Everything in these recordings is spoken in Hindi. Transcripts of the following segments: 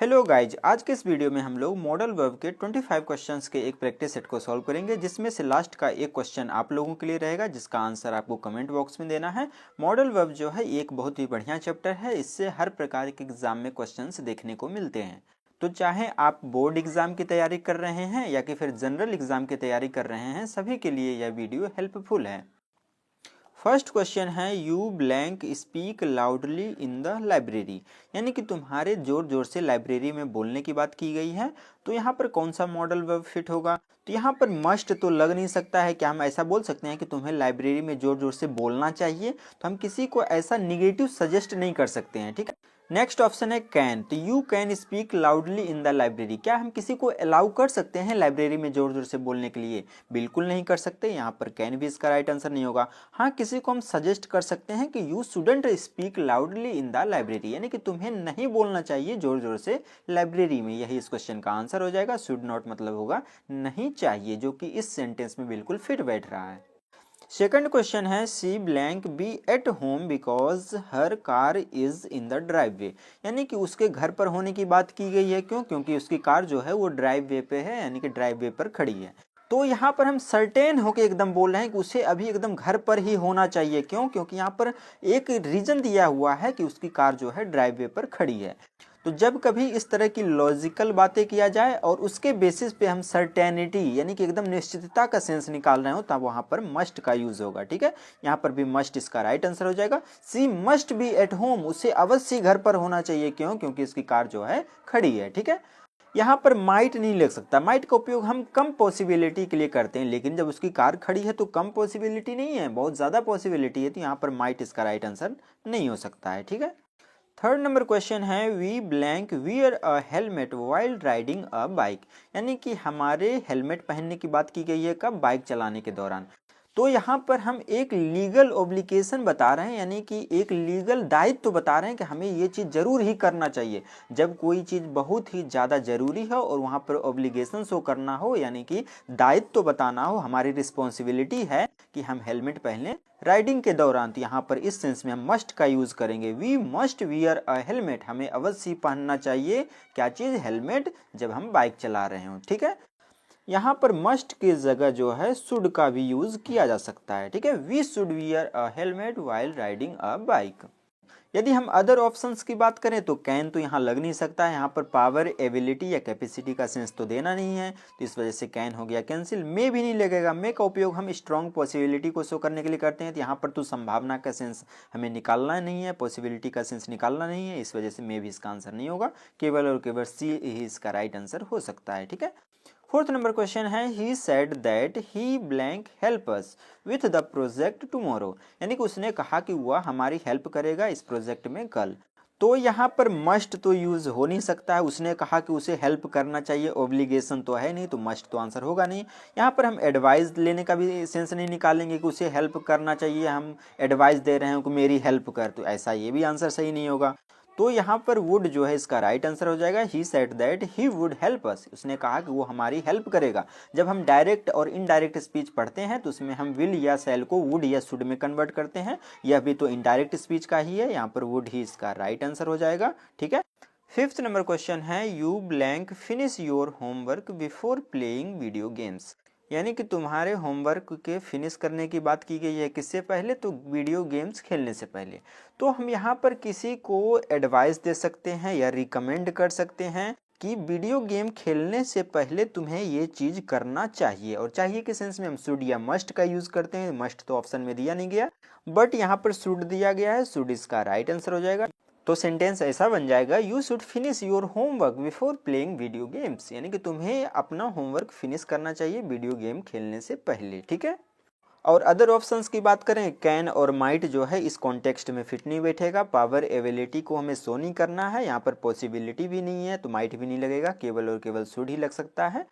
हेलो गाइज, आज के इस वीडियो में हम लोग मॉडल वर्ब के 25 क्वेश्चंस के एक प्रैक्टिस सेट को सॉल्व करेंगे, जिसमें से लास्ट का एक क्वेश्चन आप लोगों के लिए रहेगा, जिसका आंसर आपको कमेंट बॉक्स में देना है। मॉडल वर्ब जो है एक बहुत ही बढ़िया चैप्टर है, इससे हर प्रकार के एग्जाम में क्वेश्चंस देखने को मिलते हैं। तो चाहे आप बोर्ड एग्जाम की तैयारी कर रहे हैं या कि फिर जनरल एग्जाम की तैयारी कर रहे हैं, सभी के लिए यह वीडियो हेल्पफुल है। फर्स्ट क्वेश्चन है you blank speak loudly in the library, यानी कि तुम्हारे जोर जोर से लाइब्रेरी में बोलने की बात की गई है। तो यहाँ पर कौन सा मॉडल वर्ब फिट होगा? तो यहाँ पर मस्ट तो लग नहीं सकता है। क्या हम ऐसा बोल सकते हैं कि तुम्हें लाइब्रेरी में जोर जोर से बोलना चाहिए? तो हम किसी को ऐसा निगेटिव सजेस्ट नहीं कर सकते हैं, ठीक है। नेक्स्ट ऑप्शन है कैन, तो you can speak loudly in the library. क्या हम किसी को अलाउ कर सकते हैं लाइब्रेरी में जोर जोर से बोलने के लिए? बिल्कुल नहीं कर सकते। यहाँ पर कैन भी इसका राइट आंसर नहीं होगा। हाँ, किसी को हम सजेस्ट कर सकते हैं कि you shouldn't speak loudly in the library, यानी कि तुम्हें नहीं बोलना चाहिए जोर जोर से लाइब्रेरी में। यही इस क्वेश्चन का आंसर हो जाएगा। शुड नॉट मतलब होगा नहीं चाहिए, जो कि इस सेंटेंस में बिल्कुल फिट बैठ रहा है। सेकंड क्वेश्चन है she blank be at home because her car is in the driveway, यानी कि उसके घर पर होने की बात की गई है। क्यों? क्योंकि उसकी कार जो है वो ड्राइव वे पे है, यानी कि ड्राइव वे पर खड़ी है। तो यहाँ पर हम सर्टेन होके एकदम बोल रहे हैं कि उसे अभी एकदम घर पर ही होना चाहिए। क्यों? क्योंकि यहाँ पर एक रीजन दिया हुआ है कि उसकी कार जो है ड्राइव वे पर खड़ी है। तो जब कभी इस तरह की लॉजिकल बातें किया जाए और उसके बेसिस पे हम सर्टेनिटी यानी कि एकदम निश्चितता का सेंस निकाल रहे हो, तब वहां पर मस्ट का यूज होगा, ठीक है। यहाँ पर भी मस्ट इसका राइट आंसर हो जाएगा। सी मस्ट बी एट होम, उसे अवश्य घर पर होना चाहिए। क्यों? क्योंकि इसकी कार जो है खड़ी है, ठीक है। यहाँ पर माइट नहीं लिख सकता। माइट का उपयोग हम कम पॉसिबिलिटी के लिए करते हैं, लेकिन जब उसकी कार खड़ी है तो कम पॉसिबिलिटी नहीं है, बहुत ज्यादा पॉसिबिलिटी है। तो यहाँ पर माइट इसका राइट आंसर नहीं हो सकता है, ठीक है। थर्ड नंबर क्वेश्चन है we blank wear a helmet while riding a bike, यानी कि हमारे हेलमेट पहनने की बात की गई है। कब? बाइक चलाने के दौरान। तो यहाँ पर हम एक लीगल ऑब्लिगेशन बता रहे हैं, यानी कि एक लीगल दायित्व तो बता रहे हैं कि हमें ये चीज़ जरूर ही करना चाहिए। जब कोई चीज़ बहुत ही ज़्यादा जरूरी हो और वहाँ पर ऑब्लिगेशन शो करना हो, यानी कि दायित्व तो बताना हो, हमारी रिस्पॉन्सिबिलिटी है कि हम हेलमेट पहने राइडिंग के दौरान। तो यहाँ पर इस सेंस में हम मस्ट का यूज करेंगे। We must wear a helmet, हमें अवश्य पहनना चाहिए क्या चीज? हेलमेट, जब हम बाइक चला रहे हो, ठीक है। यहाँ पर मस्ट की जगह जो है शुड का भी यूज किया जा सकता है, ठीक है। We should wear a helmet while riding a bike. यदि हम अदर ऑप्शंस की बात करें तो कैन तो यहाँ लग नहीं सकता है। यहाँ पर पावर, एबिलिटी या कैपेसिटी का सेंस तो देना नहीं है, तो इस वजह से कैन हो गया कैंसिल। मे भी नहीं लगेगा। मे का उपयोग हम स्ट्रॉन्ग पॉसिबिलिटी को शो करने के लिए करते हैं, तो यहाँ पर तो संभावना का सेंस हमें निकालना नहीं है, पॉसिबिलिटी का सेंस निकालना नहीं है, इस वजह से मे भी इसका आंसर नहीं होगा। केवल और केवल सी ही इसका राइट आंसर हो सकता है, ठीक है। फोर्थ नंबर क्वेश्चन है he said that he blank help us with the project tomorrow, यानी कि उसने कहा कि वह हमारी हेल्प करेगा इस प्रोजेक्ट में कल। तो यहाँ पर मस्ट तो यूज हो नहीं सकता है। उसने कहा कि उसे हेल्प करना चाहिए, ऑब्लिगेशन तो है नहीं, तो मस्ट तो आंसर होगा नहीं। यहाँ पर हम एडवाइस लेने का भी सेंस नहीं निकालेंगे कि उसे हेल्प करना चाहिए, हम एडवाइस दे रहे हैं कि मेरी हेल्प कर, तो ऐसा ये भी आंसर सही नहीं होगा। तो यहाँ पर वुड जो है इसका राइट आंसर हो जाएगा। He said that he would help us, उसने कहा कि वो हमारी हेल्प करेगा। जब हम डायरेक्ट और इनडायरेक्ट स्पीच पढ़ते हैं तो उसमें हम विल या शैल को वुड या शुड में कन्वर्ट करते हैं। यह भी तो इनडायरेक्ट स्पीच का ही है, यहाँ पर वुड ही इसका राइट आंसर हो जाएगा, ठीक है। फिफ्थ नंबर क्वेश्चन है you blank finish your homework before playing video games, यानी कि तुम्हारे होमवर्क के फिनिश करने की बात की गई है किससे पहले? तो वीडियो गेम्स खेलने से पहले। तो हम यहाँ पर किसी को एडवाइस दे सकते हैं या रिकमेंड कर सकते हैं कि वीडियो गेम खेलने से पहले तुम्हें ये चीज करना चाहिए। और चाहिए के सेंस में हम शुड या मस्ट का यूज करते हैं। मस्ट तो ऑप्शन में दिया नहीं गया, बट यहाँ पर शुड दिया गया है। शुड इसका राइट आंसर हो जाएगा। तो सेंटेंस ऐसा बन जाएगा you should finish your homework before playing video games, यानी कि तुम्हें अपना होमवर्क फिनिश करना चाहिए वीडियो गेम खेलने से पहले, ठीक है। और अदर ऑप्शंस की बात करें, कैन और माइट जो है इस कॉन्टेक्स्ट में फिट नहीं बैठेगा। पावर, एबिलिटी को हमें शो नहीं करना है, यहाँ पर पॉसिबिलिटी भी नहीं है, तो माइट भी नहीं लगेगा। केवल और केवल शुड ही लग सकता है।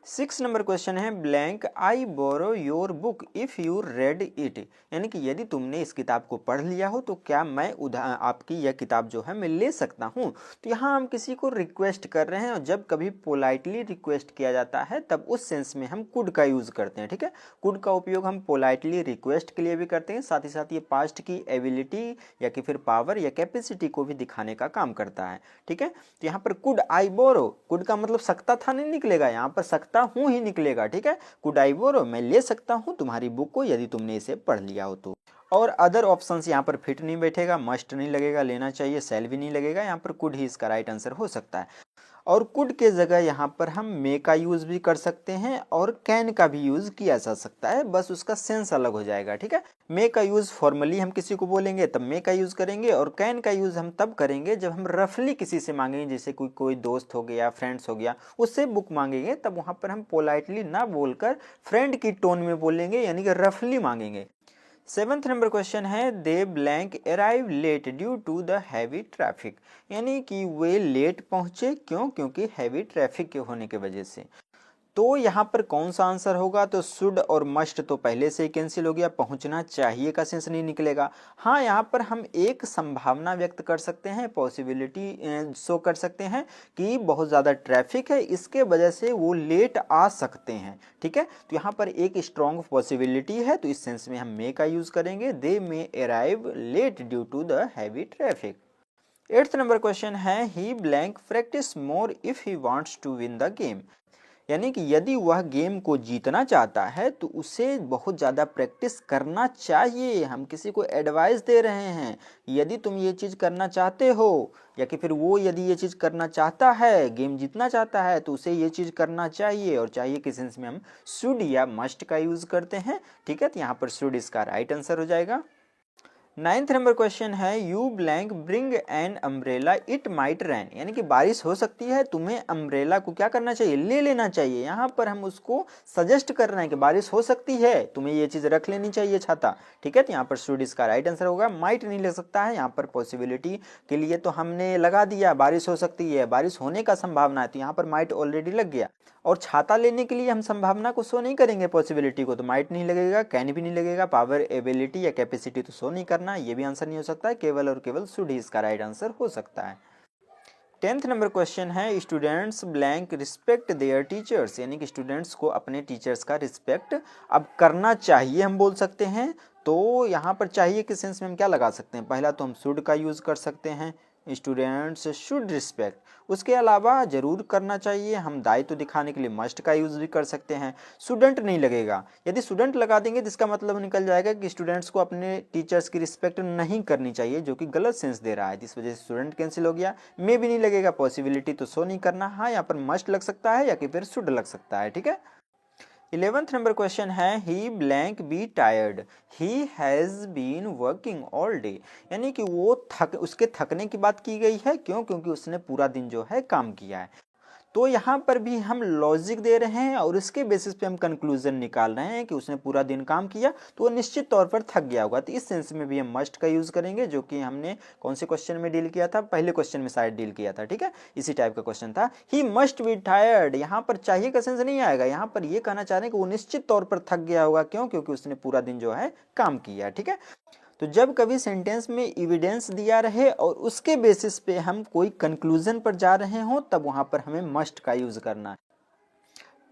6 नंबर क्वेश्चन है blank I borrow your book if you read it, यानी कि यदि तुमने इस किताब को पढ़ लिया हो तो क्या मैं आपकी यह किताब जो है मैं ले सकता हूँ। तो यहाँ हम किसी को रिक्वेस्ट कर रहे हैं और जब कभी पोलाइटली रिक्वेस्ट किया जाता है तब उस सेंस में हम कुड का यूज़ करते हैं। ठीक है, कुड का उपयोग हम पोलाइटली रिक्वेस्ट के लिए भी करते हैं, साथ ही साथ ये पास्ट की एबिलिटी या कि फिर पावर या कैपेसिटी को भी दिखाने का काम करता है। ठीक है, तो यहाँ पर कुड आई बोरो, कुड का मतलब सकता था नहीं निकलेगा, यहाँ पर सकता हूं ही निकलेगा। ठीक है, कुड आई बोरो, मैं ले सकता हूं तुम्हारी बुक को यदि तुमने इसे पढ़ लिया हो तो। और अदर ऑप्शंस यहाँ पर फिट नहीं बैठेगा, मस्ट नहीं लगेगा, लेना चाहिए शैल भी नहीं लगेगा, यहाँ पर कुड ही इसका राइट आंसर हो सकता है। और कुड के जगह यहाँ पर हम मे का यूज़ भी कर सकते हैं और कैन का भी यूज़ किया जा सकता है, बस उसका सेंस अलग हो जाएगा। ठीक है, मे का यूज़ फॉर्मली हम किसी को बोलेंगे तब मे का यूज़ करेंगे और कैन का यूज़ हम तब करेंगे जब हम रफली किसी से मांगेंगे, जैसे कोई दोस्त हो गया, फ्रेंड्स हो गया, उससे बुक मांगेंगे, तब वहाँ पर हम पोलाइटली ना बोलकर फ्रेंड की टोन में बोलेंगे, यानी कि रफली मांगेंगे। 7th नंबर क्वेश्चन है they blank arrive late due to the heavy traffic, यानी कि वे लेट पहुंचे क्यों, क्योंकि हैवी ट्रैफिक के होने की वजह से। तो यहाँ पर कौन सा आंसर होगा, तो शुड और मस्ट तो पहले से ही कैंसिल हो गया, पहुंचना चाहिए का सेंस नहीं निकलेगा। हाँ, यहाँ पर हम एक संभावना व्यक्त कर सकते हैं, पॉसिबिलिटी शो कर सकते हैं कि बहुत ज़्यादा ट्रैफिक है, इसके वजह से वो लेट आ सकते हैं। ठीक है, तो यहाँ पर एक स्ट्रॉन्ग पॉसिबिलिटी है, तो इस सेंस में हम मे का यूज़ करेंगे, they may arrive late due to the heavy traffic. 8th number question है he blank practice more if he wants to win the game, यानी कि यदि वह गेम को जीतना चाहता है तो उसे बहुत ज़्यादा प्रैक्टिस करना चाहिए। हम किसी को एडवाइस दे रहे हैं, यदि तुम ये चीज़ करना चाहते हो या कि फिर वो यदि ये चीज़ करना चाहता है, गेम जीतना चाहता है, तो उसे ये चीज़ करना चाहिए। और चाहिए के सेंस में हम शुड या मस्ट का यूज़ करते हैं। ठीक है, तो यहाँ पर शुड इसका राइट आंसर हो जाएगा। 9th नंबर क्वेश्चन है you blank bring an umbrella it might rain, यानी कि बारिश हो सकती है, तुम्हें अम्ब्रेला को क्या करना चाहिए, ले लेना चाहिए। यहाँ पर हम उसको सजेस्ट कर रहे हैं कि बारिश हो सकती है, तुम्हें ये चीज़ रख लेनी चाहिए, छाता। ठीक है, तो यहाँ पर शुड इसका राइट आंसर होगा। माइट नहीं लग सकता है, यहाँ पर पॉसिबिलिटी के लिए तो हमने लगा दिया बारिश हो सकती है, बारिश होने का संभावना है, तो यहाँ पर माइट ऑलरेडी लग गया। और छाता लेने के लिए हम संभावना को शो नहीं करेंगे, पॉसिबिलिटी को, तो माइट नहीं लगेगा, कैन भी नहीं लगेगा, पावर एबिलिटी या कैपेसिटी तो शो नहीं करना, ये भी आंसर नहीं हो सकता है, केवल और केवल शुड ही इसका राइट आंसर हो सकता है। 10th नंबर क्वेश्चन है students blank respect there teachers, यानी कि स्टूडेंट्स को अपने टीचर्स का रिस्पेक्ट अब करना चाहिए हम बोल सकते हैं। तो यहाँ पर चाहिए के सेंस में हम क्या लगा सकते हैं, पहला तो हम शुड का यूज़ कर सकते हैं, स्टूडेंट्स शुड रिस्पेक्ट। उसके अलावा जरूर करना चाहिए, हम दायित्व दिखाने के लिए मस्ट का यूज़ भी कर सकते हैं। स्टूडेंट नहीं लगेगा, यदि स्टूडेंट लगा देंगे तो इसका मतलब निकल जाएगा कि स्टूडेंट्स को अपने टीचर्स की रिस्पेक्ट नहीं करनी चाहिए, जो कि गलत सेंस दे रहा है, इस वजह से स्टूडेंट कैंसिल हो गया। मे भी नहीं लगेगा, पॉसिबिलिटी तो शो नहीं करना। हाँ, यहाँ पर मस्ट लग सकता है या कि फिर शुड लग सकता है। ठीक है, 11th नंबर क्वेश्चन है he blank be tired he has been working all day, यानी कि वो उसके थकने की बात की गई है, क्यों, क्योंकि उसने पूरा दिन जो है काम किया है। तो यहाँ पर भी हम लॉजिक दे रहे हैं और उसके बेसिस पे हम कंक्लूजन निकाल रहे हैं कि उसने पूरा दिन काम किया तो वो निश्चित तौर पर थक गया होगा। तो इस सेंस में भी हम मस्ट का यूज़ करेंगे, जो कि हमने कौन से क्वेश्चन में डील किया था, पहले क्वेश्चन में शायद डील किया था। ठीक है, इसी टाइप का क्वेश्चन था, ही मस्ट बी टायर्ड। यहाँ पर चाहिए का सेंस नहीं आएगा, यहाँ पर ये कहना चाह रहे हैं कि वो निश्चित तौर पर थक गया होगा, क्यों, क्योंकि उसने पूरा दिन जो है काम किया। ठीक है, तो जब कभी सेंटेंस में एविडेंस दिया रहे और उसके बेसिस पे हम कोई कंक्लूजन पर जा रहे हों, तब वहां पर हमें मस्ट का यूज करना है।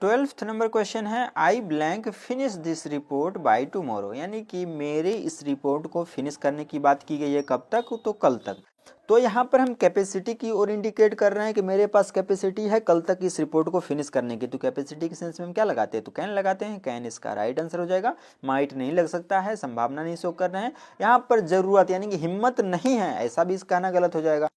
12th नंबर क्वेश्चन है I blank finish this report by tomorrow, यानी कि मेरे इस रिपोर्ट को फिनिश करने की बात की गई है, कब तक, तो कल तक। तो यहाँ पर हम कैपेसिटी की ओर इंडिकेट कर रहे हैं कि मेरे पास कैपेसिटी है कल तक इस रिपोर्ट को फिनिश करने की। तो कैपेसिटी के सेंस में हम क्या लगाते हैं, तो कैन लगाते हैं, कैन इसका राइट आंसर हो जाएगा। माइट नहीं लग सकता है, संभावना नहीं शो कर रहे हैं, यहाँ पर जरूरत यानी कि हिम्मत नहीं है, ऐसा भी कहना गलत हो जाएगा।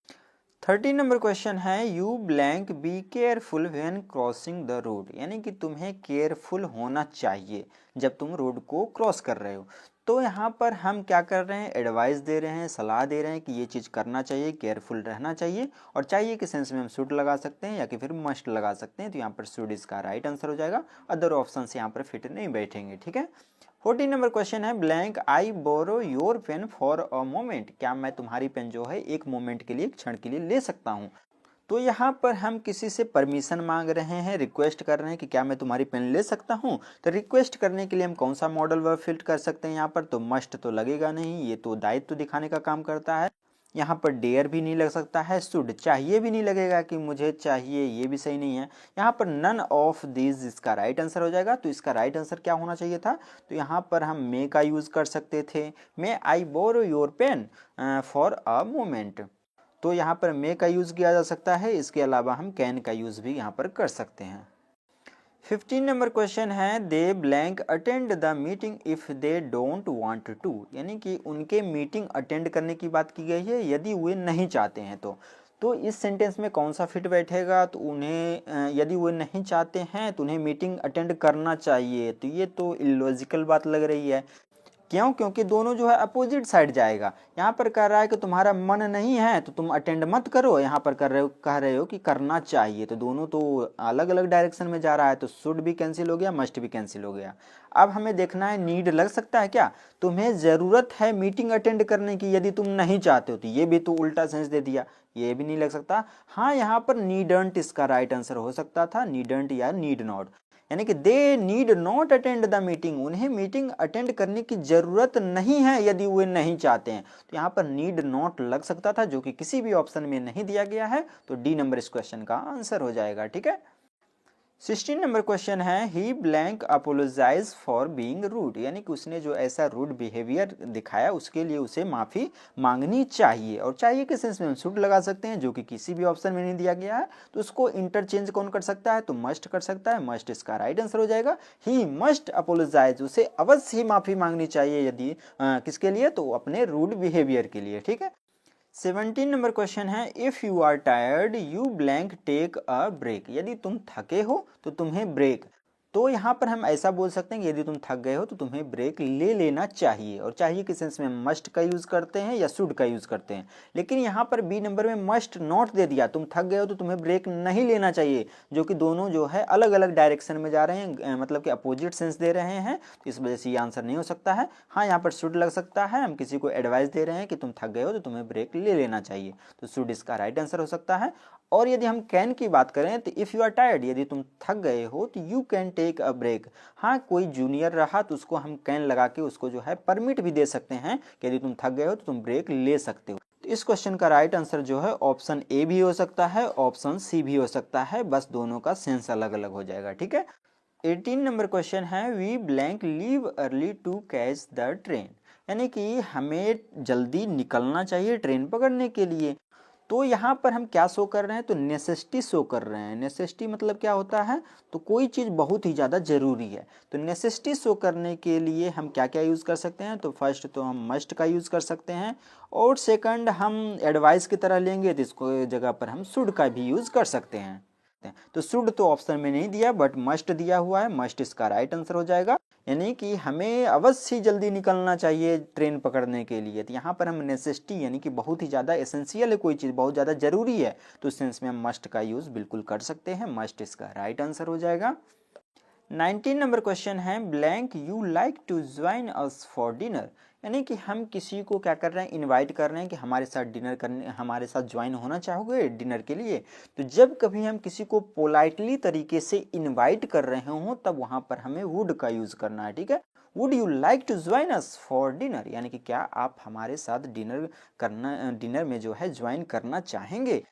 13 नंबर क्वेश्चन है you blank be careful when crossing the road, यानी कि तुम्हें केयरफुल होना चाहिए जब तुम रोड को क्रॉस कर रहे हो। तो यहाँ पर हम क्या कर रहे हैं, एडवाइस दे रहे हैं, सलाह दे रहे हैं कि ये चीज़ करना चाहिए, केयरफुल रहना चाहिए। और चाहिए के सेंस में हम शुड लगा सकते हैं या कि फिर मस्ट लगा सकते हैं, तो यहाँ पर शुड इसका राइट आंसर हो जाएगा, अदर ऑप्शन यहाँ पर फिट नहीं बैठेंगे। ठीक है, 14 नंबर क्वेश्चन है blank I borrow your pen for a moment, क्या मैं तुम्हारी पेन जो है एक मोमेंट के लिए, एक क्षण के लिए ले सकता हूँ। तो यहाँ पर हम किसी से परमिशन मांग रहे हैं, रिक्वेस्ट कर रहे हैं कि क्या मैं तुम्हारी पेन ले सकता हूँ। तो रिक्वेस्ट करने के लिए हम कौन सा मॉडल वर्ब फिल कर सकते हैं यहाँ पर, तो मस्ट तो लगेगा नहीं, ये तो दायित्व दिखाने का काम करता है। यहाँ पर डेयर भी नहीं लग सकता है, शुड चाहिए भी नहीं लगेगा कि मुझे चाहिए, ये भी सही नहीं है। यहाँ पर नन ऑफ दिस इसका राइट आंसर हो जाएगा। तो इसका राइट आंसर क्या होना चाहिए था, तो यहाँ पर हम मे का यूज कर सकते थे, may I borrow your pen for a moment. तो यहाँ पर मे का यूज किया जा सकता है, इसके अलावा हम कैन का यूज भी यहाँ पर कर सकते हैं। 15 नंबर क्वेश्चन है they blank attend the meeting if they don't want to, यानी कि उनके मीटिंग अटेंड करने की बात की गई है यदि वे नहीं चाहते हैं। तो इस सेंटेंस में कौन सा फिट बैठेगा, तो उन्हें यदि वे नहीं चाहते हैं तो उन्हें मीटिंग अटेंड करना चाहिए। तो ये तो इलॉजिकल बात लग रही है। क्यों, क्योंकि दोनों जो है अपोजिट साइड जाएगा। यहाँ पर कह रहा है कि तुम्हारा मन नहीं है तो तुम अटेंड मत करो, यहाँ पर कह रहे हो कि करना चाहिए। तो दोनों तो अलग अलग डायरेक्शन में जा रहा है। तो शुड भी कैंसिल हो गया, मस्ट भी कैंसिल हो गया। अब हमें देखना है नीड लग सकता है क्या, तुम्हें जरूरत है मीटिंग अटेंड करने की यदि तुम नहीं चाहते हो। तो ये भी तो उल्टा सेंस दे दिया, ये भी नहीं लग सकता। हाँ, यहाँ पर नीडंट इसका राइट आंसर हो सकता था, नीडंट या नीड नॉट, यानी कि they need not attend the meeting, उन्हें मीटिंग अटेंड करने की जरूरत नहीं है यदि वे नहीं चाहते हैं। तो यहाँ पर नीड नॉट लग सकता था, जो कि किसी भी ऑप्शन में नहीं दिया गया है। तो डी नंबर इस क्वेश्चन का आंसर हो जाएगा। ठीक है। 16 नंबर क्वेश्चन है he blank apologise for being rude, यानी कि उसने जो ऐसा रूड बिहेवियर दिखाया उसके लिए उसे माफी मांगनी चाहिए। और चाहिए के सेंस में हम शुड लगा सकते हैं, जो कि किसी भी ऑप्शन में नहीं दिया गया है। तो उसको इंटरचेंज कौन कर सकता है, तो मस्ट कर सकता है। मस्ट इसका राइट आंसर हो जाएगा। ही मस्ट अपोलोजाइज, उसे अवश्य ही माफी मांगनी चाहिए यदि किसके लिए, तो अपने रूड बिहेवियर के लिए। ठीक है। 17 नंबर क्वेश्चन है if you are tired you blank take a break, यदि तुम थके हो तो तुम्हें ब्रेक। तो यहाँ पर हम ऐसा बोल सकते हैं कि यदि तुम थक गए हो तो तुम्हें ब्रेक ले लेना चाहिए। और चाहिए के सेंस में मस्ट का यूज करते हैं या शुड का यूज करते हैं। लेकिन यहाँ पर बी नंबर में मस्ट नॉट दे दिया, तुम थक गए हो तो तुम्हें ब्रेक नहीं लेना चाहिए, जो कि दोनों जो है अलग अलग डायरेक्शन में जा रहे हैं, मतलब कि अपोजिट सेंस दे रहे हैं। तो इस वजह से ये आंसर नहीं हो सकता है। हाँ, यहाँ पर शुड लग सकता है, हम किसी को एडवाइस दे रहे हैं कि तुम थक गए हो तो तुम्हें ब्रेक ले लेना चाहिए। तो शुड इसका राइट आंसर हो सकता है। और यदि हम कैन की बात करें तो इफ यू आर टायर्ड, यदि तुम थक गए हो तो you can take a break. हाँ, कोई जूनियर रहा तो उसको हम कैन लगा के उसको जो है परमिट भी दे सकते हैं कि यदि तुम थक गए हो तो तुम ब्रेक ले सकते हो। तो इस क्वेश्चन का राइट आंसर जो है ऑप्शन ए भी हो सकता है, ऑप्शन सी भी हो सकता है, बस दोनों का सेंस अलग अलग हो जाएगा। ठीक है। 18 नंबर क्वेश्चन है we blank leave early to catch the train, यानी कि हमें जल्दी निकलना चाहिए ट्रेन पकड़ने के लिए। तो यहाँ पर हम क्या शो कर रहे हैं, तो नेसेसिटी शो कर रहे हैं। नेसेसिटी मतलब क्या होता है, तो कोई चीज़ बहुत ही ज़्यादा ज़रूरी है। तो नेसेसिटी शो करने के लिए हम क्या क्या यूज़ कर सकते हैं, तो फर्स्ट तो हम मस्ट का यूज़ कर सकते हैं, और सेकंड हम एडवाइस की तरह लेंगे तो इसको जगह पर हम शुड का भी यूज़ कर सकते हैं। तो शुड तो ऑप्शन में नहीं दिया बट मस्ट दिया हुआ है, मस्ट इसका राइट आंसर हो जाएगा। यानी कि हमें अवश्य जल्दी निकलना चाहिए ट्रेन पकड़ने के लिए। तो यहाँ पर हम नेसेसिटी यानी कि बहुत ही ज़्यादा एसेंशियल है, कोई चीज़ बहुत ज़्यादा ज़रूरी है, तो उस सेंस में हम मस्ट का यूज़ बिल्कुल कर सकते हैं। मस्ट इसका राइट आंसर हो जाएगा। 19 नंबर क्वेश्चन है blank you like to join us for dinner, यानी कि हम किसी को क्या कर रहे हैं, इनवाइट कर रहे हैं कि हमारे साथ डिनर करने, हमारे साथ ज्वाइन होना चाहोगे डिनर के लिए। तो जब कभी हम किसी को पोलाइटली तरीके से इनवाइट कर रहे हों तब वहाँ पर हमें वुड का यूज़ करना है। ठीक है। Would you like to join us for dinner, यानी कि क्या आप हमारे साथ डिनर में जो है ज्वाइन करना चाहेंगे।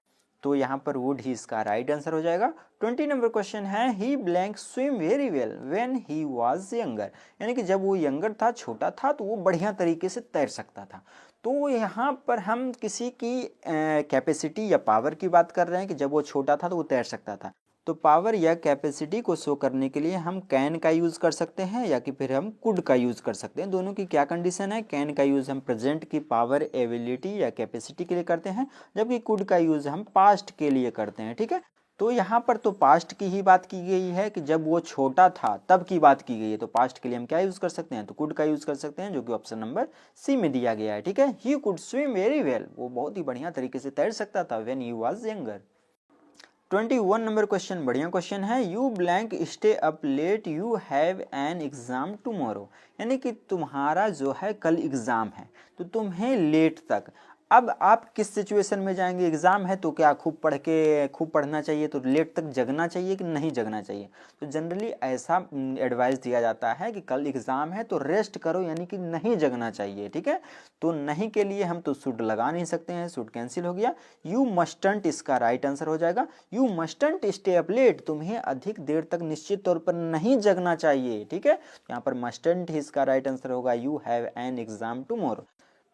तो यहाँ पर वुड ही इसका राइट आंसर हो जाएगा। 20 नंबर क्वेश्चन है he blank swim very well when he was younger, यानी कि जब वो यंगर था, छोटा था, तो वो बढ़िया तरीके से तैर सकता था। तो यहाँ पर हम किसी की कैपेसिटी या पावर की बात कर रहे हैं कि जब वो छोटा था तो वो तैर सकता था। तो पावर या कैपेसिटी को शो करने के लिए हम कैन का यूज़ कर सकते हैं या कि फिर हम कुड का यूज़ कर सकते हैं। दोनों की क्या कंडीशन है, कैन का यूज़ हम प्रेजेंट की पावर, एबिलिटी या कैपेसिटी के लिए करते हैं, जबकि कुड का यूज़ हम पास्ट के लिए करते हैं। ठीक है। तो यहाँ पर तो पास्ट की ही बात की गई है कि जब वो छोटा था तब की बात की गई है। तो पास्ट के लिए हम क्या यूज़ कर सकते हैं, तो कुड का यूज़ कर सकते हैं, जो कि ऑप्शन नंबर सी में दिया गया है। ठीक है। He could swim very well, वो बहुत ही बढ़िया तरीके से तैर सकता था when he was younger. 21 number question बढ़िया क्वेश्चन है you blank stay up let you have an exam tomorrow, यानी कि तुम्हारा जो है कल एग्जाम है तो तुम्हें लेट तक। अब आप किस सिचुएशन में जाएंगे, एग्जाम है तो क्या खूब पढ़ना चाहिए, तो लेट तक जगना चाहिए कि नहीं जगना चाहिए। तो जनरली ऐसा एडवाइस दिया जाता है कि कल एग्जाम है तो रेस्ट करो, यानी कि नहीं जगना चाहिए, ठीक है। तो नहीं के लिए हम तो शुड लगा नहीं सकते हैं, शुड कैंसिल हो गया। यू मस्टंट इसका राइट आंसर हो जाएगा। You mustn't stay up late, तुम्हें अधिक देर तक निश्चित तौर पर नहीं जगना चाहिए, ठीक है। यहाँ पर मस्टंट इसका राइट आंसर होगा। You have an exam tomorrow.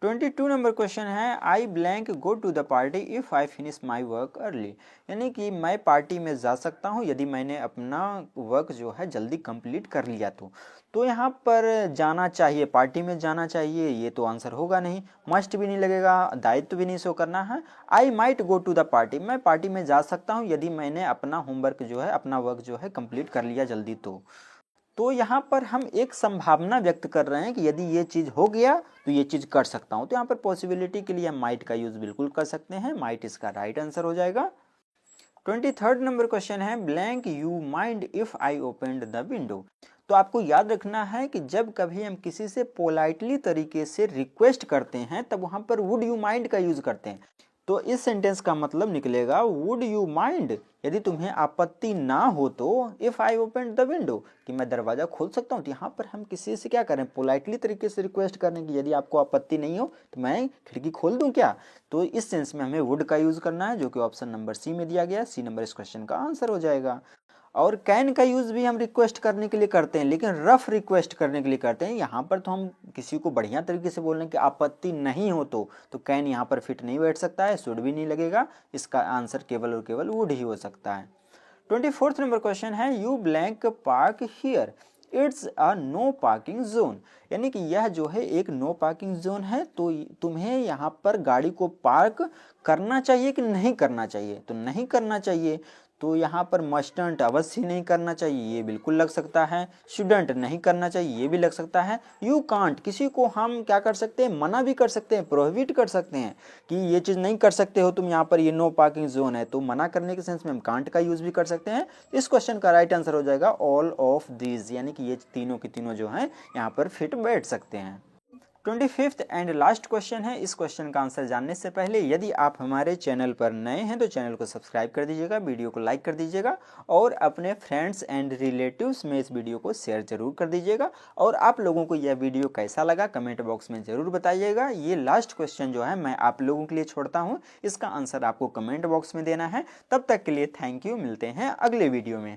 22 number question है, I blank go to the party if I finish my work early, यानी कि मैं पार्टी में जा सकता हूँ यदि मैंने अपना वर्क जो है जल्दी कंप्लीट कर लिया तो यहाँ पर जाना चाहिए, पार्टी में जाना चाहिए, ये तो आंसर होगा नहीं। मस्ट भी नहीं लगेगा, दायित्व भी नहीं शो करना है। I might go to the party, मैं पार्टी में जा सकता हूँ यदि मैंने अपना होमवर्क जो है, अपना वर्क जो है कंप्लीट कर लिया जल्दी तो यहाँ पर हम एक संभावना व्यक्त कर रहे हैं कि यदि ये चीज हो गया तो ये चीज कर सकता हूं। तो यहाँ पर पॉसिबिलिटी के लिए हम माइट का यूज बिल्कुल कर सकते हैं। माइट इसका राइट आंसर हो जाएगा। 23rd नंबर क्वेश्चन है, blank you mind if I opened the window. तो आपको याद रखना है कि जब कभी हम किसी से पोलाइटली तरीके से रिक्वेस्ट करते हैं तब वहां पर वुड यू माइंड का यूज करते हैं। तो इस सेंटेंस का मतलब निकलेगा वुड यू माइंड, यदि तुम्हें आपत्ति ना हो तो, if I open the window, कि मैं दरवाजा खोल सकता हूँ। तो यहाँ पर हम किसी से क्या करें, पोलाइटली तरीके से रिक्वेस्ट करने की, यदि आपको आपत्ति नहीं हो तो मैं खिड़की खोल दूं क्या। तो इस सेंस में हमें वुड का यूज करना है, जो कि ऑप्शन नंबर सी में दिया गया। सी नंबर इस क्वेश्चन का आंसर हो जाएगा। और कैन का यूज भी हम रिक्वेस्ट करने के लिए करते हैं, लेकिन रफ रिक्वेस्ट करने के लिए करते हैं। यहाँ पर तो हम किसी को बढ़िया तरीके से बोल रहे हैं कि आपत्ति नहीं हो तो कैन यहाँ पर फिट नहीं बैठ सकता है, शुड भी नहीं लगेगा। इसका आंसर केवल और केवल वुड ही हो सकता है। 24th नंबर क्वेश्चन है, you blank park here, it's a no parking zone, यानी कि यह जो है एक नो पार्किंग जोन है। तो तुम्हें यहाँ पर गाड़ी को पार्क करना चाहिए कि नहीं करना चाहिए, तो नहीं करना चाहिए। तो यहाँ पर मस्टंट अवश्य नहीं करना चाहिए, ये बिल्कुल लग सकता है। शुडंट नहीं करना चाहिए, ये भी लग सकता है। यू कांट, किसी को हम क्या कर सकते हैं, मना भी कर सकते हैं, प्रोहिबिट कर सकते हैं कि ये चीज़ नहीं कर सकते हो तुम, यहाँ पर ये नो पार्किंग जोन है। तो मना करने के सेंस में हम कांट का यूज भी कर सकते हैं। इस क्वेश्चन का राइट आंसर हो जाएगा ऑल ऑफ दीज, यानी कि ये तीनों के तीनों जो हैं यहाँ पर फिट बैठ सकते हैं। 25th एंड लास्ट क्वेश्चन है। इस क्वेश्चन का आंसर जानने से पहले यदि आप हमारे चैनल पर नए हैं तो चैनल को सब्सक्राइब कर दीजिएगा, वीडियो को लाइक कर दीजिएगा और अपने फ्रेंड्स एंड रिलेटिव्स में इस वीडियो को शेयर जरूर कर दीजिएगा। और आप लोगों को यह वीडियो कैसा लगा कमेंट बॉक्स में जरूर बताइएगा। ये लास्ट क्वेश्चन जो है मैं आप लोगों के लिए छोड़ता हूँ, इसका आंसर आपको कमेंट बॉक्स में देना है। तब तक के लिए थैंक यू, मिलते हैं अगले वीडियो में।